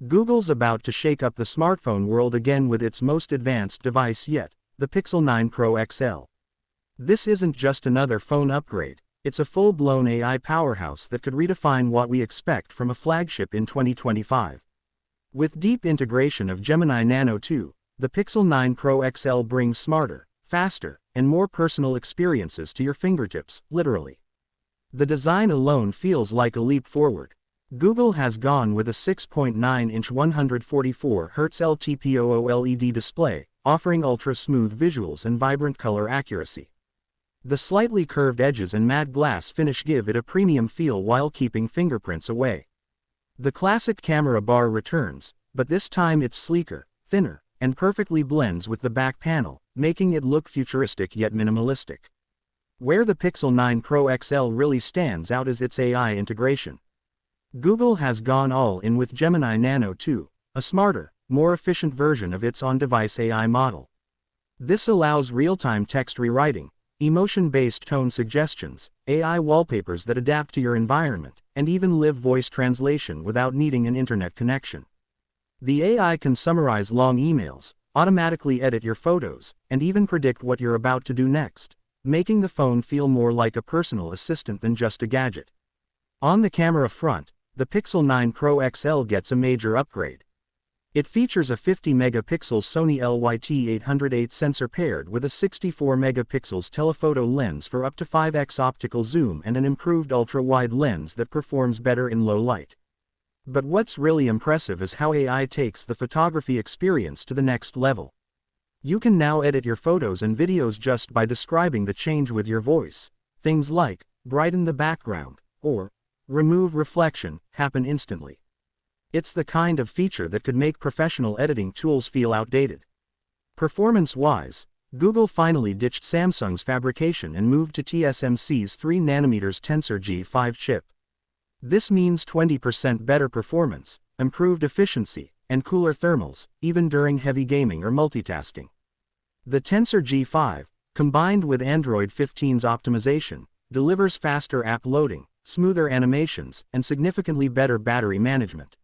Google's about to shake up the smartphone world again with its most advanced device yet, the Pixel 9 Pro XL. This isn't just another phone upgrade, it's a full-blown AI powerhouse that could redefine what we expect from a flagship in 2025. With deep integration of Gemini Nano 2, the Pixel 9 Pro XL brings smarter, faster, and more personal experiences to your fingertips, literally. The design alone feels like a leap forward. Google has gone with a 6.9-inch 144Hz LTPO OLED display, offering ultra-smooth visuals and vibrant color accuracy. The slightly curved edges and matte glass finish give it a premium feel while keeping fingerprints away. The classic camera bar returns, but this time it's sleeker, thinner, and perfectly blends with the back panel, making it look futuristic yet minimalistic. Where the Pixel 9 Pro XL really stands out is its AI integration. Google has gone all in with Gemini Nano 2, a smarter, more efficient version of its on-device AI model. This allows real-time text rewriting, emotion-based tone suggestions, AI wallpapers that adapt to your environment, and even live voice translation without needing an internet connection. The AI can summarize long emails, automatically edit your photos, and even predict what you're about to do next, making the phone feel more like a personal assistant than just a gadget. On the camera front, the Pixel 9 Pro XL gets a major upgrade. It features a 50-megapixel Sony LYT-808 sensor paired with a 64-megapixels telephoto lens for up to 5x optical zoom and an improved ultra-wide lens that performs better in low light. But what's really impressive is how AI takes the photography experience to the next level. You can now edit your photos and videos just by describing the change with your voice. Things like, brighten the background, or remove reflection, happen instantly. It's the kind of feature that could make professional editing tools feel outdated. Performance-wise, Google finally ditched Samsung's fabrication and moved to TSMC's 3nm Tensor G5 chip. This means 20% better performance, improved efficiency, and cooler thermals, even during heavy gaming or multitasking. The Tensor G5, combined with Android 15's optimization, delivers faster app loading, smoother animations, and significantly better battery management.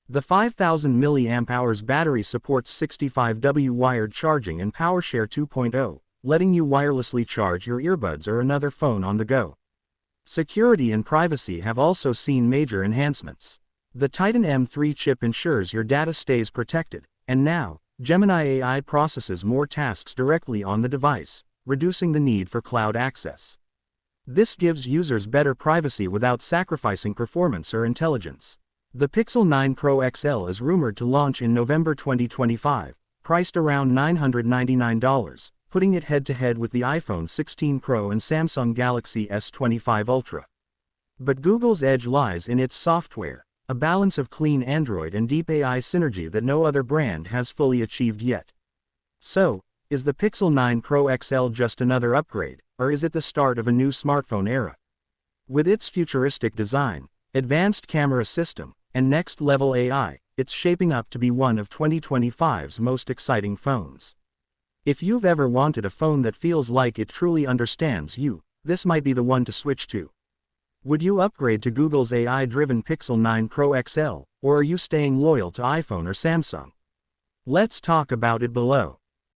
The 5000 mAh battery supports 65W wired charging and PowerShare 2.0, letting you wirelessly charge your earbuds or another phone on the go. Security and privacy have also seen major enhancements. The Titan M3 chip ensures your data stays protected, and now, Gemini AI processes more tasks directly on the device, reducing the need for cloud access. This gives users better privacy without sacrificing performance or intelligence. The Pixel 9 Pro XL is rumored to launch in November 2025, priced around $999, putting it head-to-head with the iPhone 16 Pro and Samsung Galaxy S25 Ultra. But Google's edge lies in its software, a balance of clean Android and deep AI synergy that no other brand has fully achieved yet. So, is the Pixel 9 Pro XL just another upgrade, or is it the start of a new smartphone era? With its futuristic design, advanced camera system, and next-level AI, it's shaping up to be one of 2025's most exciting phones. If you've ever wanted a phone that feels like it truly understands you, this might be the one to switch to. Would you upgrade to Google's AI-driven Pixel 9 Pro XL, or are you staying loyal to iPhone or Samsung? Let's talk about it below.